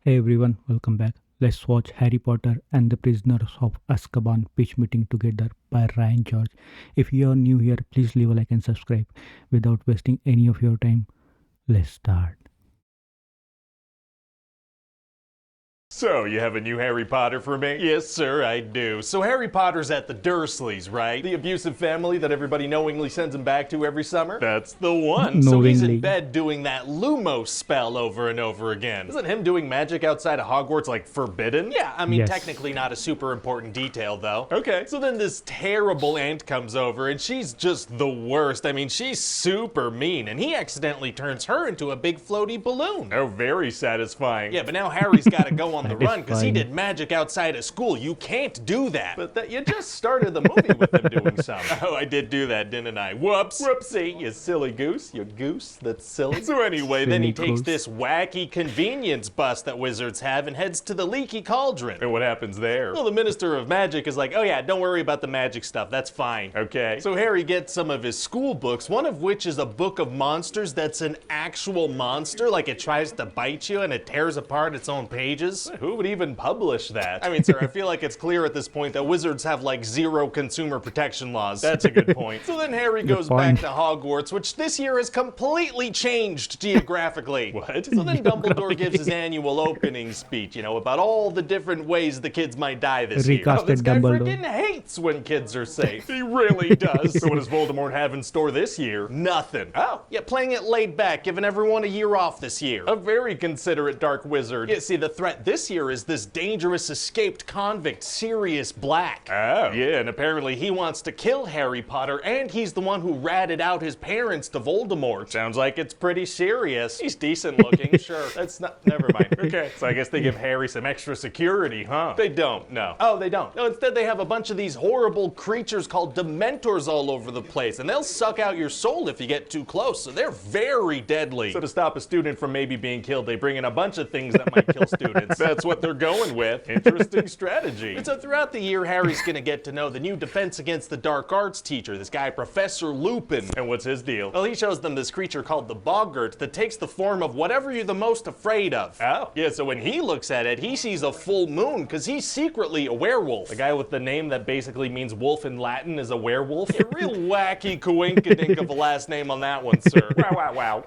Hey everyone, welcome back. Let's watch Harry Potter and the Prisoners of Azkaban pitch meeting together by Ryan George. If you are new here, please leave a like and subscribe. Without wasting any of your time, let's start. So, you have a new Harry Potter for me? Yes, sir, I do. So Harry Potter's at the Dursleys, right? The abusive family that everybody knowingly sends him back to every summer? That's the one. So he's in Knowingly. bed doing that Lumos spell over and over again. Isn't him doing magic outside of Hogwarts like forbidden? Yeah, I mean Yes. technically not a super important detail though. Okay. So then this terrible aunt comes over and she's just the worst. I mean, she's super mean and he accidentally turns her into a big floaty balloon. Oh, very satisfying. Yeah, but now Harry's gotta go on the run because he Satisfying. did magic outside of school. You can't do that. But that you just started the movie with him doing some. Oh, I did do that, didn't I? Whoops. Whoopsie, you silly goose. You goose that's silly. So anyway, then he Silly takes goose. this wacky convenience bus that wizards have and heads to the leaky cauldron. And what happens there? Well, the Minister of Magic is like, oh yeah, don't worry about the magic stuff. That's fine. Okay. So Harry gets some of his school books, one of which is a book of monsters that's an actual monster, like it tries to bite you and it tears apart its own pages. Who would even publish that? I mean, sir, I feel like it's clear at this point that wizards have like zero consumer protection laws. That's a good point. So then Harry goes back point. to Hogwarts, which this year has completely changed geographically. What? So then Dumbledore gives his annual opening speech, about all the different ways the kids might die this year. Recasted This guy Dumbledore. freaking hates when kids are safe. He really does. So what does Voldemort have in store this year? Nothing. Oh, yeah, playing it laid back, giving everyone a year off this year. A very considerate dark wizard. Yeah, see, the threat this year is this dangerous escaped convict, Sirius Black. Oh. Yeah, and apparently he wants to kill Harry Potter, and he's the one who ratted out his parents to Voldemort. Sounds like it's pretty serious. He's decent looking, sure. That's not, never mind. Okay, so I guess they give Harry some extra security, huh? They don't, no. Oh, they don't. No, instead they have a bunch of these horrible creatures called Dementors all over the place, and they'll suck out your soul if you get too close, so they're very deadly. So to stop a student from maybe being killed, they bring in a bunch of things that might kill students. That's what they're going with. Interesting strategy. And so throughout the year, Harry's gonna get to know the new Defense Against the Dark Arts teacher, this guy, Professor Lupin. And what's his deal? Well, he shows them this creature called the Boggart that takes the form of whatever you're the most afraid of. Oh. Yeah, so when he looks at it, he sees a full moon because he's secretly a werewolf. The guy with the name that basically means wolf in Latin is a werewolf. A real wacky coinkadink of a last name on that one, sir. Wow, wow, wow.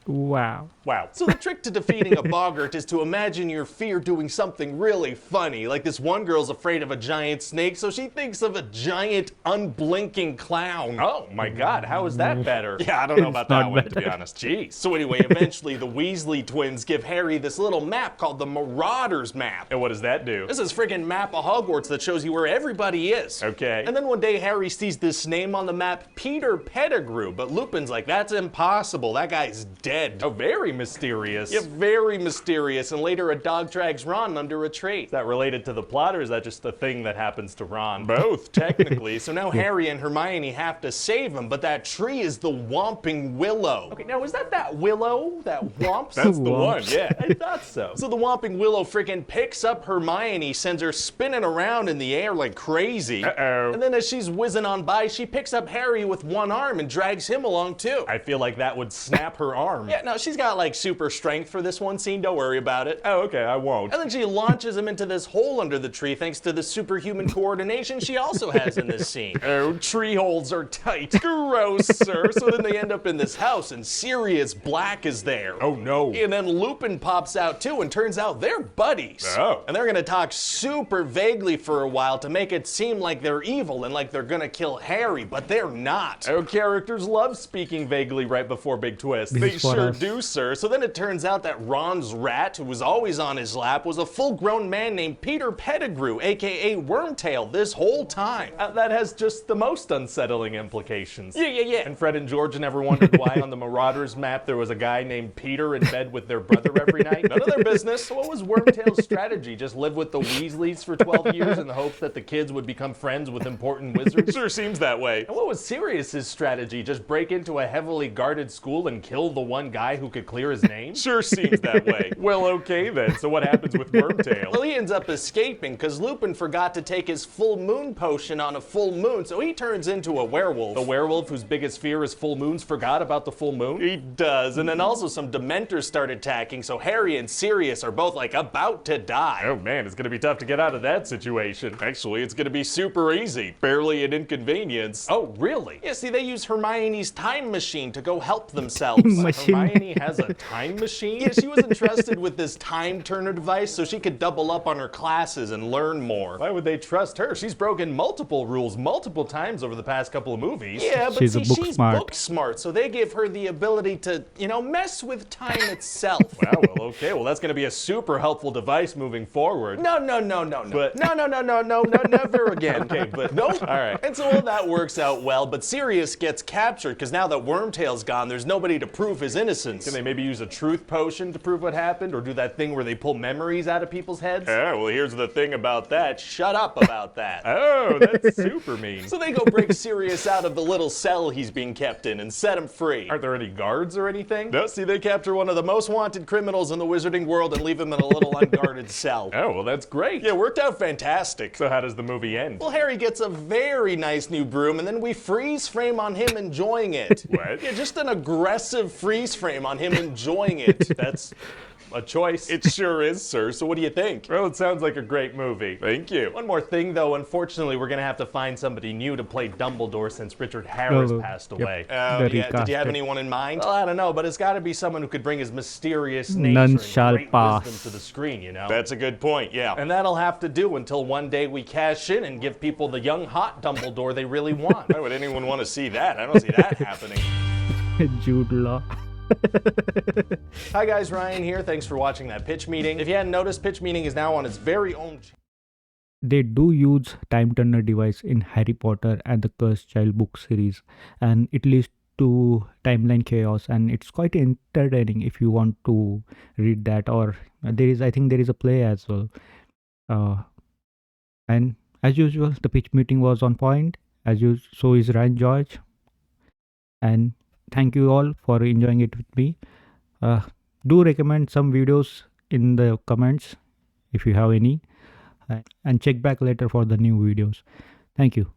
Wow. Wow. So the trick to defeating a boggart is to imagine your fear doing something really funny. Like this one girl's afraid of a giant snake, so she thinks of a giant unblinking clown. Oh my god, how is that better? Yeah, I don't know about that not one, to be honest. Jeez. So anyway, eventually the Weasley twins give Harry this little map called the Marauders Map. And what does that do? This is friggin' map of Hogwarts that shows you where everybody is. Okay. And then one day Harry sees this name on the map, Peter Pettigrew, but Lupin's like, that's impossible. That guy's dead. Oh, very mysterious. Yeah, very mysterious. And later a dog drags Ron under a tree. Is that related to the plot, or is that just a thing that happens to Ron? Both, technically. So now Harry and Hermione have to save him, but that tree is the Whomping Willow. Okay, now is that willow that whomps? That's the one, Whomps. yeah. I thought so. So the Whomping Willow freaking picks up Hermione, sends her spinning around in the air like crazy. Uh-oh. And then as she's whizzing on by, she picks up Harry with one arm and drags him along too. I feel like that would snap her arm. Yeah, no, she's got like super strength for this one scene. Don't worry about it. Oh, okay, I won't. And then she launches him into this hole under the tree thanks to the superhuman coordination she also has in this scene. Oh, tree holes are tight. Gross, sir. So then they end up in this house and Sirius Black is there. Oh, no. And then Lupin pops out too and turns out they're buddies. Oh. And they're gonna talk super vaguely for a while to make it seem like they're evil and like they're gonna kill Harry, but they're not. Oh, characters love speaking vaguely right before big twists. This They is for sure us. do, sir. So then it turns out that Ron's rat, who was always on his lap, was a full-grown man named Peter Pettigrew, aka Wormtail, this whole time. That has just the most unsettling implications. Yeah. And Fred and George never wondered why on the Marauders map there was a guy named Peter in bed with their brother every night. None of their business. So what was Wormtail's strategy? Just live with the Weasleys for 12 years in the hopes that the kids would become friends with important wizards? Sure seems that way. And what was Sirius's strategy? Just break into a heavily guarded school and kill the one guy who could clear clear his name? Sure seems that way. Well, okay then. So what happens with Wormtail? Well, he ends up escaping because Lupin forgot to take his full moon potion on a full moon, so he turns into a werewolf. A werewolf whose biggest fear is full moons forgot about the full moon? He does. And then also some Dementors start attacking, so Harry and Sirius are both like about to die. Oh man, it's gonna be tough to get out of that situation. Actually, it's gonna be super easy. Barely an inconvenience. Oh, really? Yeah, see, they use Hermione's time machine to go help themselves. Machine. Hermione has a time machine? Yeah, she was entrusted with this time turner device so she could double up on her classes and learn more. Why would they trust her? She's broken multiple rules multiple times over the past couple of movies. Yeah, but She's see, a book she's smart. book smart, so they give her the ability to, mess with time itself. Wow, well, okay, well, that's gonna be a super helpful device moving forward. No. But no, never again. Okay, but no. All right. And so all that works out well, but Sirius gets captured because now that Wormtail's gone, there's nobody to prove his innocence. Can they maybe use a truth potion to prove what happened, or do that thing where they pull memories out of people's heads? Oh, well, here's the thing about that. Shut up about that. Oh, that's super mean. So they go break Sirius out of the little cell he's being kept in and set him free. Aren't there any guards or anything? No, see, they capture one of the most wanted criminals in the wizarding world and leave him in a little unguarded cell. Oh, well, that's great. Yeah, worked out fantastic. So how does the movie end? Well, Harry gets a very nice new broom, and then we freeze frame on him enjoying it. What? Yeah, just an aggressive freeze frame on him enjoying it. That's a choice. It sure is, sir. So what do you think? Well, it sounds like a great movie. Thank you. One more thing, though. Unfortunately, we're going to have to find somebody new to play Dumbledore since Richard Harris passed away. The Did you have recasting. anyone in mind? Well, I don't know, but it's got to be someone who could bring his mysterious nature None and shall great pass. wisdom to the screen, That's a good point, yeah. And that'll have to do until one day we cash in and give people the young, hot Dumbledore they really want. Why would anyone want to see that? I don't see that happening. Jude Law. Hi guys, Ryan here. Thanks for watching that pitch meeting. If you hadn't noticed, pitch meeting is now on its very own channel. They do use time turner device in Harry Potter and the Cursed Child book series, and it leads to timeline chaos, and it's quite entertaining if you want to read that. Or I think there is a play as well. And as usual, the pitch meeting was on point. So is Ryan George. And thank you all for enjoying it with me. Do recommend some videos in the comments if you have any, and check back later for the new videos. Thank you.